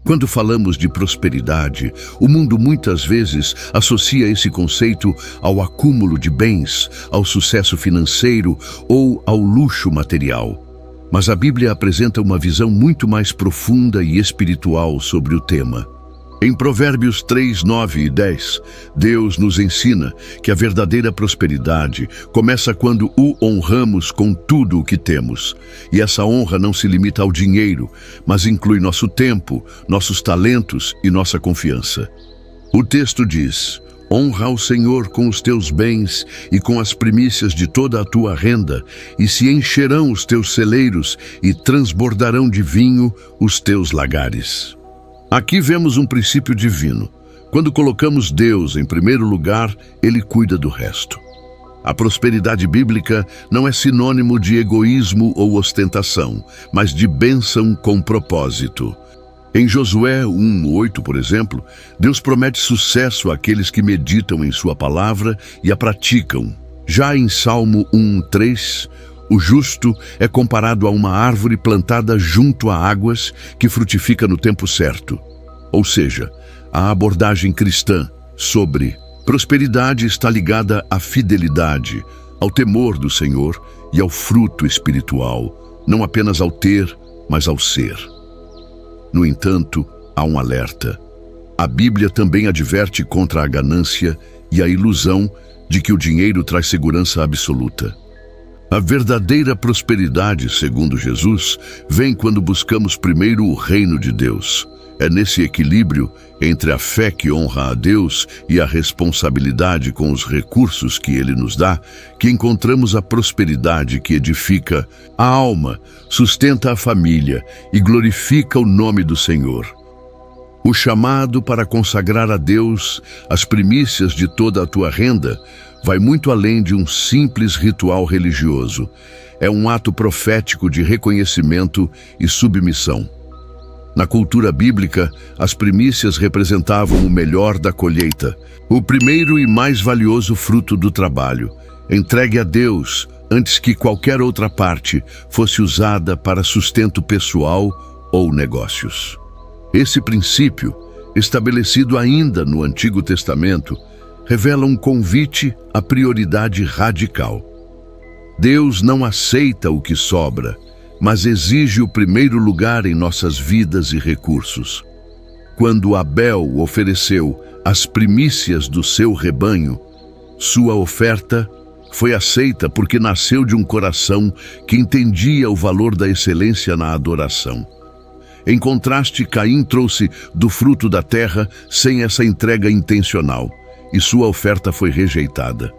Quando falamos de prosperidade, o mundo muitas vezes associa esse conceito ao acúmulo de bens, ao sucesso financeiro ou ao luxo material. Mas a Bíblia apresenta uma visão muito mais profunda e espiritual sobre o tema. Em Provérbios 3, 9 e 10, Deus nos ensina que a verdadeira prosperidade começa quando o honramos com tudo o que temos. E essa honra não se limita ao dinheiro, mas inclui nosso tempo, nossos talentos e nossa confiança. O texto diz: honra ao Senhor com os teus bens e com as primícias de toda a tua renda, e se encherão os teus celeiros e transbordarão de vinho os teus lagares. Aqui vemos um princípio divino. Quando colocamos Deus em primeiro lugar, Ele cuida do resto. A prosperidade bíblica não é sinônimo de egoísmo ou ostentação, mas de bênção com propósito. Em Josué 1:8, por exemplo, Deus promete sucesso àqueles que meditam em sua palavra e a praticam. Já em Salmo 1:3, o justo é comparado a uma árvore plantada junto a águas que frutifica no tempo certo. Ou seja, a abordagem cristã sobre prosperidade está ligada à fidelidade, ao temor do Senhor e ao fruto espiritual, não apenas ao ter, mas ao ser. No entanto, há um alerta. A Bíblia também adverte contra a ganância e a ilusão de que o dinheiro traz segurança absoluta. A verdadeira prosperidade, segundo Jesus, vem quando buscamos primeiro o reino de Deus. É nesse equilíbrio entre a fé que honra a Deus e a responsabilidade com os recursos que Ele nos dá, que encontramos a prosperidade que edifica a alma, sustenta a família e glorifica o nome do Senhor. O chamado para consagrar a Deus as primícias de toda a tua renda vai muito além de um simples ritual religioso. É um ato profético de reconhecimento e submissão. Na cultura bíblica, as primícias representavam o melhor da colheita, o primeiro e mais valioso fruto do trabalho, entregue a Deus antes que qualquer outra parte fosse usada para sustento pessoal ou negócios. Esse princípio, estabelecido ainda no Antigo Testamento, revela um convite à prioridade radical. Deus não aceita o que sobra, mas exige o primeiro lugar em nossas vidas e recursos. Quando Abel ofereceu as primícias do seu rebanho, sua oferta foi aceita porque nasceu de um coração que entendia o valor da excelência na adoração. Em contraste, Caim trouxe do fruto da terra sem essa entrega intencional, e sua oferta foi rejeitada.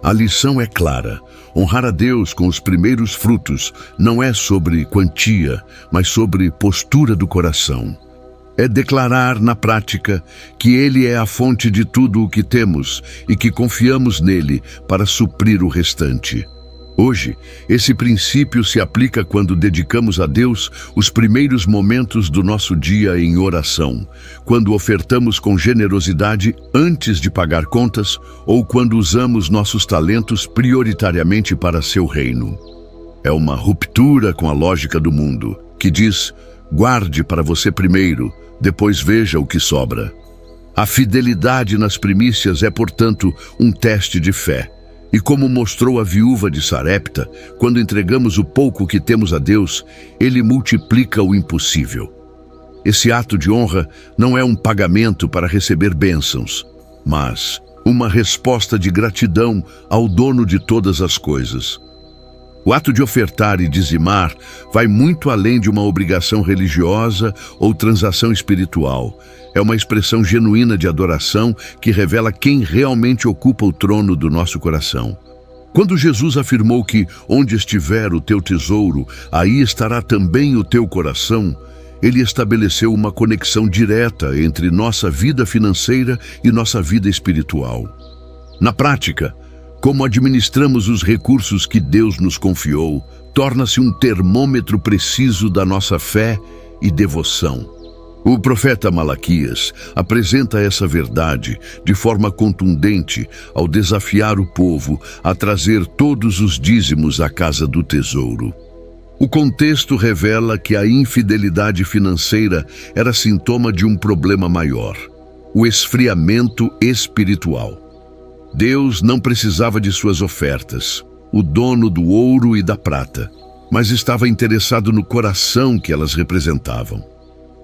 A lição é clara: honrar a Deus com os primeiros frutos não é sobre quantia, mas sobre postura do coração. É declarar na prática que Ele é a fonte de tudo o que temos e que confiamos nele para suprir o restante. Hoje, esse princípio se aplica quando dedicamos a Deus os primeiros momentos do nosso dia em oração, quando ofertamos com generosidade antes de pagar contas ou quando usamos nossos talentos prioritariamente para seu reino. É uma ruptura com a lógica do mundo, que diz: guarde para você primeiro, depois veja o que sobra. A fidelidade nas primícias é, portanto, um teste de fé. E como mostrou a viúva de Sarepta, quando entregamos o pouco que temos a Deus, Ele multiplica o impossível. Esse ato de honra não é um pagamento para receber bênçãos, mas uma resposta de gratidão ao dono de todas as coisas. O ato de ofertar e dizimar vai muito além de uma obrigação religiosa ou transação espiritual. É uma expressão genuína de adoração que revela quem realmente ocupa o trono do nosso coração. Quando Jesus afirmou que onde estiver o teu tesouro, aí estará também o teu coração, Ele estabeleceu uma conexão direta entre nossa vida financeira e nossa vida espiritual. Na prática, como administramos os recursos que Deus nos confiou, torna-se um termômetro preciso da nossa fé e devoção. O profeta Malaquias apresenta essa verdade de forma contundente ao desafiar o povo a trazer todos os dízimos à casa do tesouro. O contexto revela que a infidelidade financeira era sintoma de um problema maior: o esfriamento espiritual. Deus não precisava de suas ofertas, o dono do ouro e da prata, mas estava interessado no coração que elas representavam.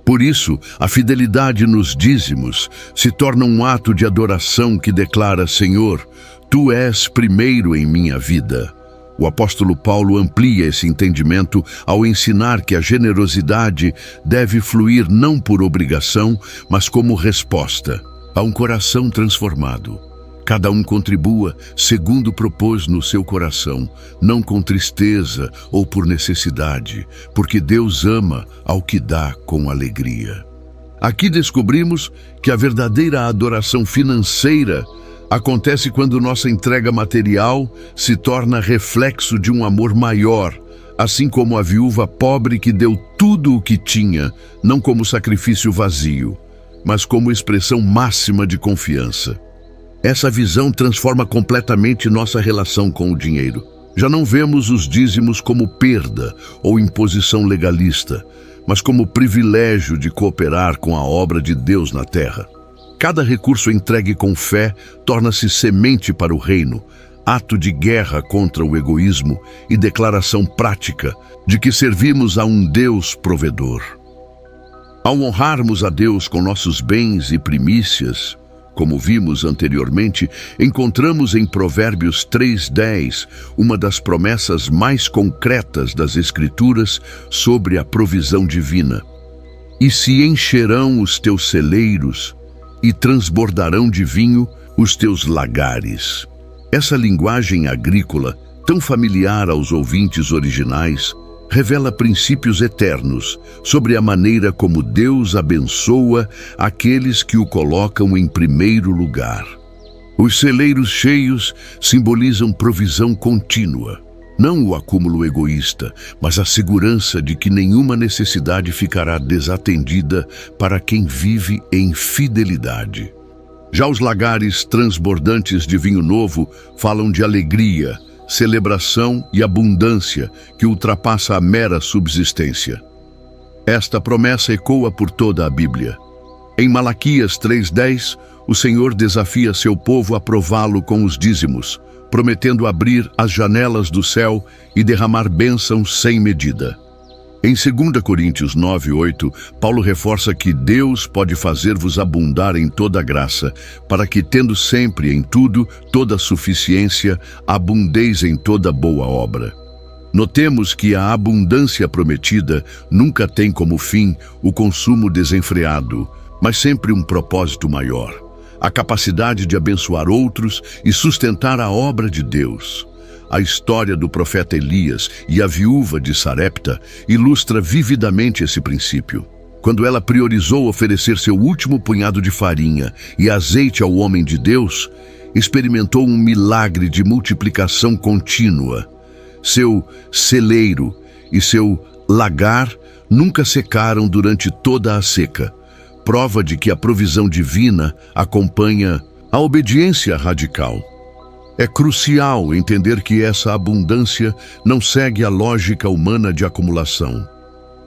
Por isso, a fidelidade nos dízimos se torna um ato de adoração que declara: Senhor, Tu és primeiro em minha vida. O apóstolo Paulo amplia esse entendimento ao ensinar que a generosidade deve fluir não por obrigação, mas como resposta a um coração transformado. Cada um contribua segundo propôs no seu coração, não com tristeza ou por necessidade, porque Deus ama ao que dá com alegria. Aqui descobrimos que a verdadeira adoração financeira acontece quando nossa entrega material se torna reflexo de um amor maior, assim como a viúva pobre que deu tudo o que tinha, não como sacrifício vazio, mas como expressão máxima de confiança. Essa visão transforma completamente nossa relação com o dinheiro. Já não vemos os dízimos como perda ou imposição legalista, mas como privilégio de cooperar com a obra de Deus na terra. Cada recurso entregue com fé torna-se semente para o reino, ato de guerra contra o egoísmo e declaração prática de que servimos a um Deus provedor. Ao honrarmos a Deus com nossos bens e primícias, como vimos anteriormente, encontramos em Provérbios 3:10 uma das promessas mais concretas das Escrituras sobre a provisão divina. E se encherão os teus celeiros, e transbordarão de vinho os teus lagares. Essa linguagem agrícola, tão familiar aos ouvintes originais, revela princípios eternos sobre a maneira como Deus abençoa aqueles que o colocam em primeiro lugar. Os celeiros cheios simbolizam provisão contínua, não o acúmulo egoísta, mas a segurança de que nenhuma necessidade ficará desatendida para quem vive em fidelidade. Já os lagares transbordantes de vinho novo falam de alegria, celebração e abundância que ultrapassa a mera subsistência. Esta promessa ecoa por toda a Bíblia. Em Malaquias 3:10, o Senhor desafia seu povo a prová-lo com os dízimos, prometendo abrir as janelas do céu e derramar bênçãos sem medida. Em 2 Coríntios 9:8, Paulo reforça que Deus pode fazer-vos abundar em toda graça, para que, tendo sempre em tudo toda suficiência, abundeis em toda boa obra. Notemos que a abundância prometida nunca tem como fim o consumo desenfreado, mas sempre um propósito maior: a capacidade de abençoar outros e sustentar a obra de Deus. A história do profeta Elias e a viúva de Sarepta ilustra vividamente esse princípio. Quando ela priorizou oferecer seu último punhado de farinha e azeite ao homem de Deus, experimentou um milagre de multiplicação contínua. Seu celeiro e seu lagar nunca secaram durante toda a seca, prova de que a provisão divina acompanha a obediência radical. É crucial entender que essa abundância não segue a lógica humana de acumulação.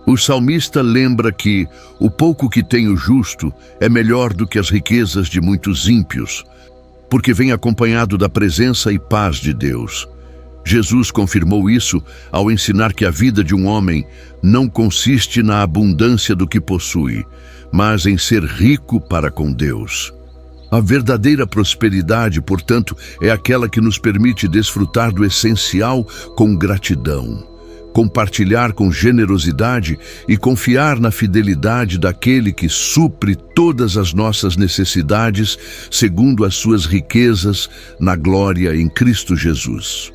O salmista lembra que o pouco que tem o justo é melhor do que as riquezas de muitos ímpios, porque vem acompanhado da presença e paz de Deus. Jesus confirmou isso ao ensinar que a vida de um homem não consiste na abundância do que possui, mas em ser rico para com Deus. A verdadeira prosperidade, portanto, é aquela que nos permite desfrutar do essencial com gratidão, compartilhar com generosidade e confiar na fidelidade daquele que supre todas as nossas necessidades segundo as suas riquezas na glória em Cristo Jesus.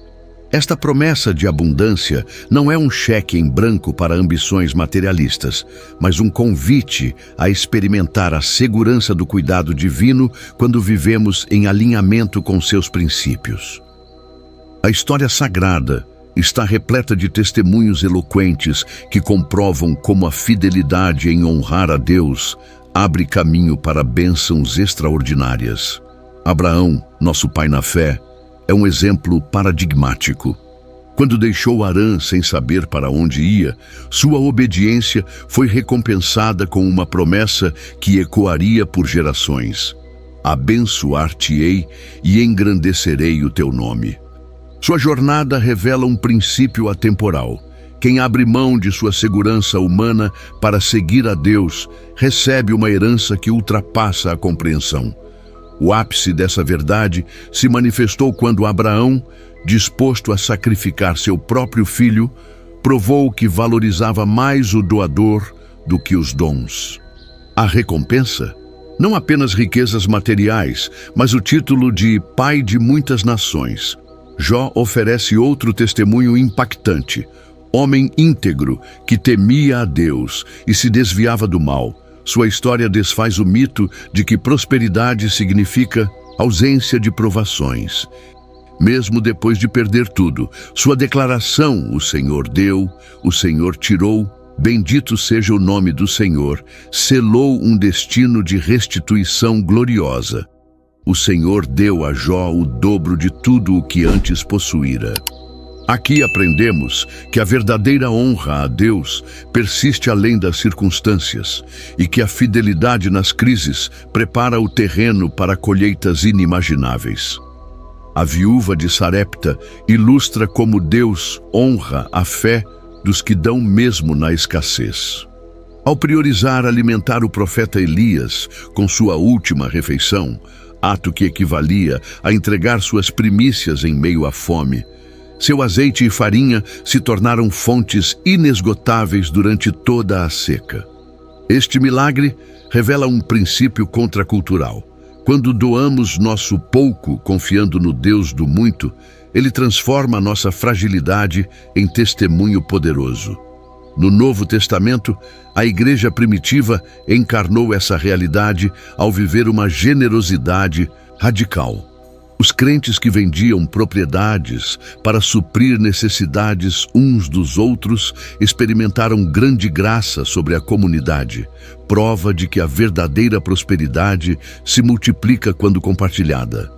Esta promessa de abundância não é um cheque em branco para ambições materialistas, mas um convite a experimentar a segurança do cuidado divino quando vivemos em alinhamento com seus princípios. A história sagrada está repleta de testemunhos eloquentes que comprovam como a fidelidade em honrar a Deus abre caminho para bênçãos extraordinárias. Abraão, nosso pai na fé, é um exemplo paradigmático. Quando deixou Harã sem saber para onde ia, sua obediência foi recompensada com uma promessa que ecoaria por gerações: abençoar-te-ei e engrandecerei o teu nome. Sua jornada revela um princípio atemporal. Quem abre mão de sua segurança humana para seguir a Deus, recebe uma herança que ultrapassa a compreensão. O ápice dessa verdade se manifestou quando Abraão, disposto a sacrificar seu próprio filho, provou que valorizava mais o doador do que os dons. A recompensa? Não apenas riquezas materiais, mas o título de pai de muitas nações. Jó oferece outro testemunho impactante: homem íntegro que temia a Deus e se desviava do mal. Sua história desfaz o mito de que prosperidade significa ausência de provações. Mesmo depois de perder tudo, sua declaração: o Senhor deu, o Senhor tirou, bendito seja o nome do Senhor, selou um destino de restituição gloriosa. O Senhor deu a Jó o dobro de tudo o que antes possuíra. Aqui aprendemos que a verdadeira honra a Deus persiste além das circunstâncias e que a fidelidade nas crises prepara o terreno para colheitas inimagináveis. A viúva de Sarepta ilustra como Deus honra a fé dos que dão mesmo na escassez. Ao priorizar alimentar o profeta Elias com sua última refeição, ato que equivalia a entregar suas primícias em meio à fome, seu azeite e farinha se tornaram fontes inesgotáveis durante toda a seca. Este milagre revela um princípio contracultural. Quando doamos nosso pouco confiando no Deus do muito, Ele transforma a nossa fragilidade em testemunho poderoso. No Novo Testamento, a igreja primitiva encarnou essa realidade ao viver uma generosidade radical. Os crentes que vendiam propriedades para suprir necessidades uns dos outros experimentaram grande graça sobre a comunidade, prova de que a verdadeira prosperidade se multiplica quando compartilhada.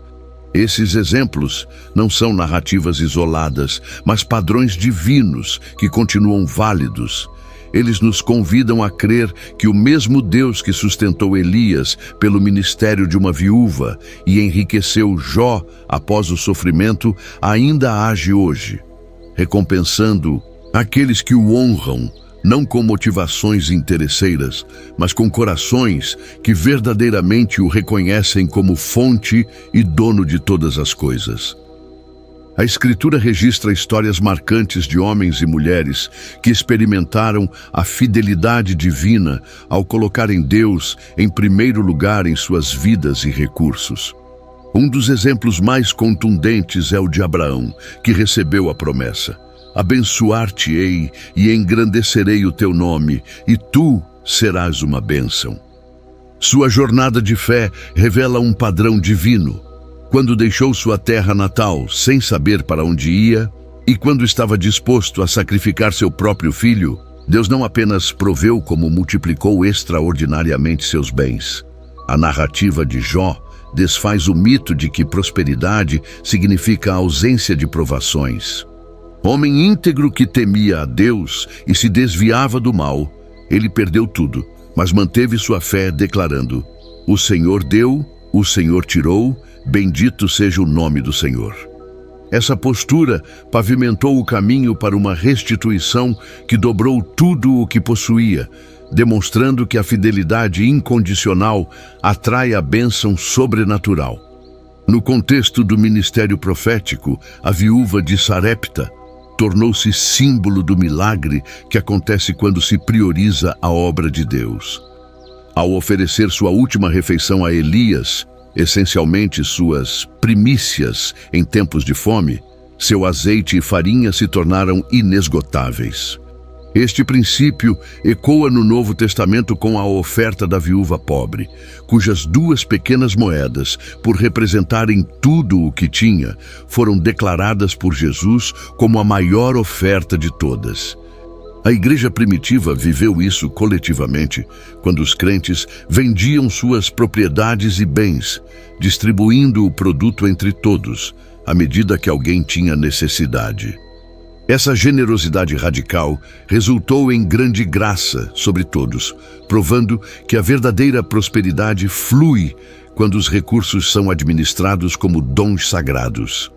Esses exemplos não são narrativas isoladas, mas padrões divinos que continuam válidos. Eles nos convidam a crer que o mesmo Deus que sustentou Elias pelo ministério de uma viúva e enriqueceu Jó após o sofrimento, ainda age hoje, recompensando aqueles que o honram, não com motivações interesseiras, mas com corações que verdadeiramente o reconhecem como fonte e dono de todas as coisas. A Escritura registra histórias marcantes de homens e mulheres que experimentaram a fidelidade divina ao colocarem Deus em primeiro lugar em suas vidas e recursos. Um dos exemplos mais contundentes é o de Abraão, que recebeu a promessa: abençoar-te-ei e engrandecerei o teu nome, e tu serás uma bênção. Sua jornada de fé revela um padrão divino. Quando deixou sua terra natal sem saber para onde ia, e quando estava disposto a sacrificar seu próprio filho, Deus não apenas proveu como multiplicou extraordinariamente seus bens. A narrativa de Jó desfaz o mito de que prosperidade significa a ausência de provações. Homem íntegro que temia a Deus e se desviava do mal, ele perdeu tudo, mas manteve sua fé declarando: o Senhor deu, o Senhor tirou, bendito seja o nome do Senhor. Essa postura pavimentou o caminho para uma restituição que dobrou tudo o que possuía, demonstrando que a fidelidade incondicional atrai a bênção sobrenatural. No contexto do ministério profético, a viúva de Sarepta tornou-se símbolo do milagre que acontece quando se prioriza a obra de Deus. Ao oferecer sua última refeição a Elias, essencialmente suas primícias em tempos de fome, seu azeite e farinha se tornaram inesgotáveis. Este princípio ecoa no Novo Testamento com a oferta da viúva pobre, cujas 2 pequenas moedas, por representarem tudo o que tinha, foram declaradas por Jesus como a maior oferta de todas. A igreja primitiva viveu isso coletivamente, quando os crentes vendiam suas propriedades e bens, distribuindo o produto entre todos, à medida que alguém tinha necessidade. Essa generosidade radical resultou em grande graça sobre todos, provando que a verdadeira prosperidade flui quando os recursos são administrados como dons sagrados.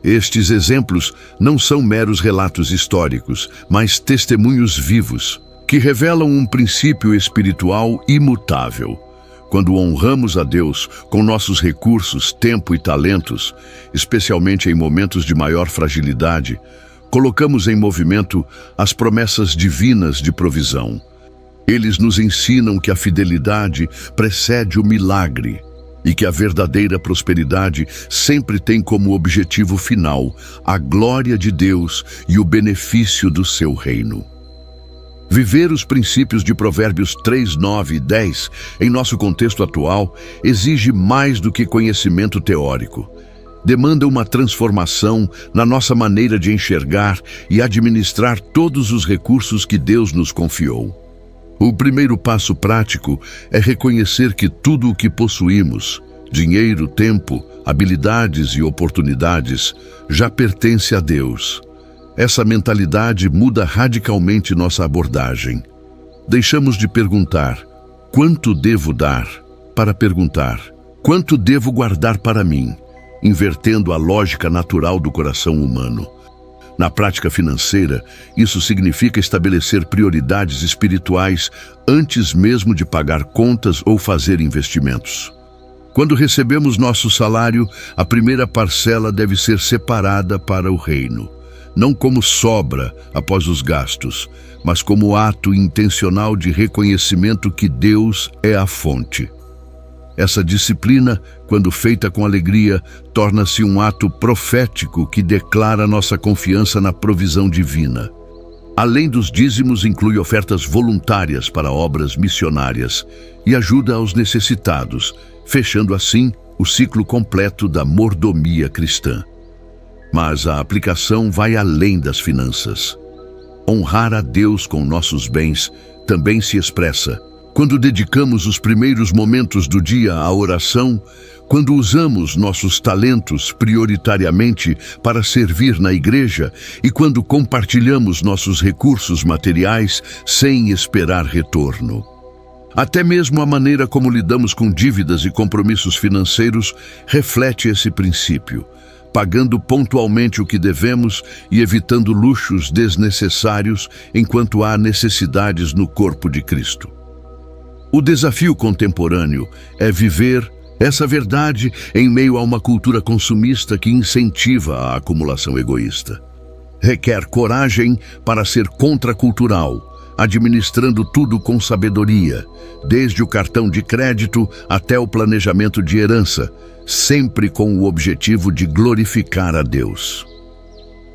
Estes exemplos não são meros relatos históricos, mas testemunhos vivos, que revelam um princípio espiritual imutável. Quando honramos a Deus com nossos recursos, tempo e talentos, especialmente em momentos de maior fragilidade, colocamos em movimento as promessas divinas de provisão. Eles nos ensinam que a fidelidade precede o milagre e que a verdadeira prosperidade sempre tem como objetivo final a glória de Deus e o benefício do seu reino. Viver os princípios de Provérbios 3, 9 e 10 em nosso contexto atual exige mais do que conhecimento teórico. Demanda uma transformação na nossa maneira de enxergar e administrar todos os recursos que Deus nos confiou. O primeiro passo prático é reconhecer que tudo o que possuímos, dinheiro, tempo, habilidades e oportunidades, já pertence a Deus. Essa mentalidade muda radicalmente nossa abordagem. Deixamos de perguntar, quanto devo dar, para perguntar, quanto devo guardar para mim, invertendo a lógica natural do coração humano. Na prática financeira, isso significa estabelecer prioridades espirituais antes mesmo de pagar contas ou fazer investimentos. Quando recebemos nosso salário, a primeira parcela deve ser separada para o reino, não como sobra após os gastos, mas como ato intencional de reconhecimento que Deus é a fonte. Essa disciplina, quando feita com alegria, torna-se um ato profético que declara nossa confiança na provisão divina. Além dos dízimos, inclui ofertas voluntárias para obras missionárias e ajuda aos necessitados, fechando assim o ciclo completo da mordomia cristã. Mas a aplicação vai além das finanças. Honrar a Deus com nossos bens também se expressa quando dedicamos os primeiros momentos do dia à oração, quando usamos nossos talentos prioritariamente para servir na igreja e quando compartilhamos nossos recursos materiais sem esperar retorno. Até mesmo a maneira como lidamos com dívidas e compromissos financeiros reflete esse princípio, pagando pontualmente o que devemos e evitando luxos desnecessários enquanto há necessidades no corpo de Cristo. O desafio contemporâneo é viver essa verdade em meio a uma cultura consumista que incentiva a acumulação egoísta. Requer coragem para ser contracultural, administrando tudo com sabedoria, desde o cartão de crédito até o planejamento de herança, sempre com o objetivo de glorificar a Deus.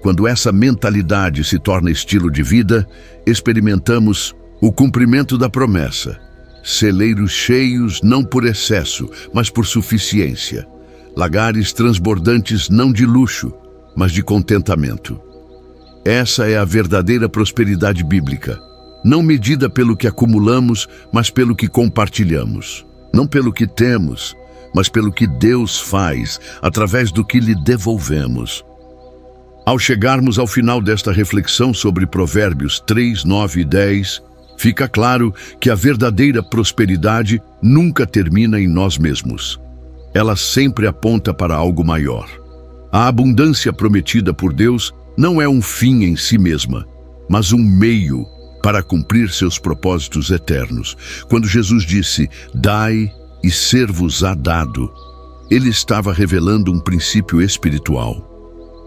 Quando essa mentalidade se torna estilo de vida, experimentamos o cumprimento da promessa. Celeiros cheios não por excesso, mas por suficiência. Lagares transbordantes não de luxo, mas de contentamento. Essa é a verdadeira prosperidade bíblica, não medida pelo que acumulamos, mas pelo que compartilhamos. Não pelo que temos, mas pelo que Deus faz, através do que lhe devolvemos. Ao chegarmos ao final desta reflexão sobre Provérbios 3, 9 e 10, fica claro que a verdadeira prosperidade nunca termina em nós mesmos. Ela sempre aponta para algo maior. A abundância prometida por Deus não é um fim em si mesma, mas um meio para cumprir seus propósitos eternos. Quando Jesus disse, dai e ser-vos-á dado, ele estava revelando um princípio espiritual.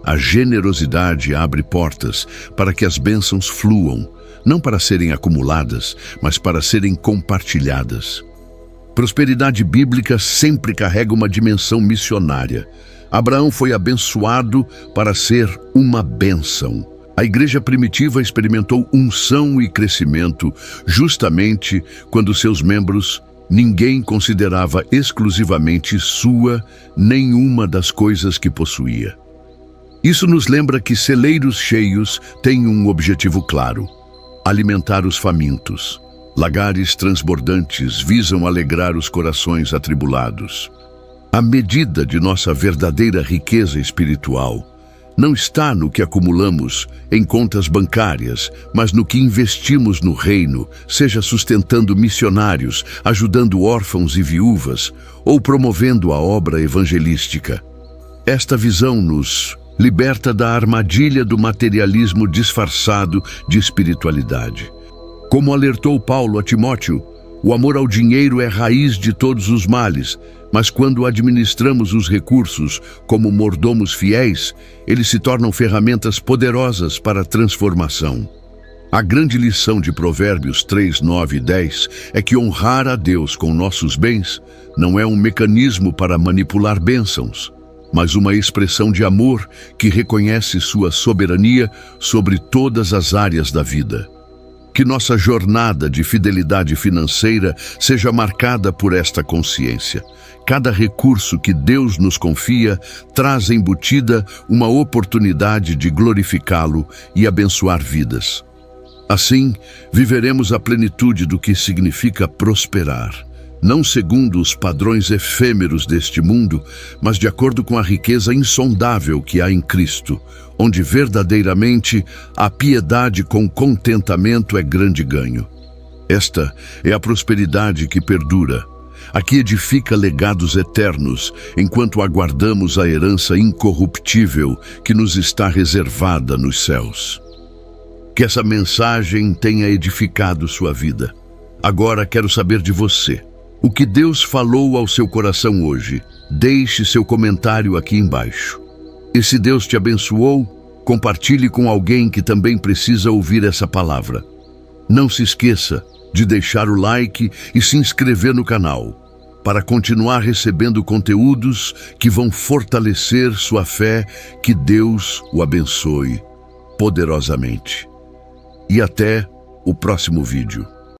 A generosidade abre portas para que as bênçãos fluam, não para serem acumuladas, mas para serem compartilhadas. Prosperidade bíblica sempre carrega uma dimensão missionária. Abraão foi abençoado para ser uma bênção. A igreja primitiva experimentou unção e crescimento justamente quando seus membros ninguém considerava exclusivamente sua nenhuma das coisas que possuía. Isso nos lembra que celeiros cheios têm um objetivo claro: alimentar os famintos. Lagares transbordantes visam alegrar os corações atribulados. A medida de nossa verdadeira riqueza espiritual não está no que acumulamos em contas bancárias, mas no que investimos no reino, seja sustentando missionários, ajudando órfãos e viúvas ou promovendo a obra evangelística. Esta visão nos liberta da armadilha do materialismo disfarçado de espiritualidade. Como alertou Paulo a Timóteo, o amor ao dinheiro é raiz de todos os males, mas quando administramos os recursos como mordomos fiéis, eles se tornam ferramentas poderosas para a transformação. A grande lição de Provérbios 3, 9 e 10 é que honrar a Deus com nossos bens não é um mecanismo para manipular bênçãos, mas uma expressão de amor que reconhece sua soberania sobre todas as áreas da vida. Que nossa jornada de fidelidade financeira seja marcada por esta consciência. Cada recurso que Deus nos confia traz embutida uma oportunidade de glorificá-lo e abençoar vidas. Assim, viveremos a plenitude do que significa prosperar, não segundo os padrões efêmeros deste mundo, mas de acordo com a riqueza insondável que há em Cristo, onde verdadeiramente a piedade com contentamento é grande ganho. Esta é a prosperidade que perdura, a que edifica legados eternos, enquanto aguardamos a herança incorruptível que nos está reservada nos céus. Que essa mensagem tenha edificado sua vida. Agora quero saber de você. O que Deus falou ao seu coração hoje? Deixe seu comentário aqui embaixo. E se Deus te abençoou, compartilhe com alguém que também precisa ouvir essa palavra. Não se esqueça de deixar o like e se inscrever no canal, para continuar recebendo conteúdos que vão fortalecer sua fé. Que Deus o abençoe poderosamente. E até o próximo vídeo.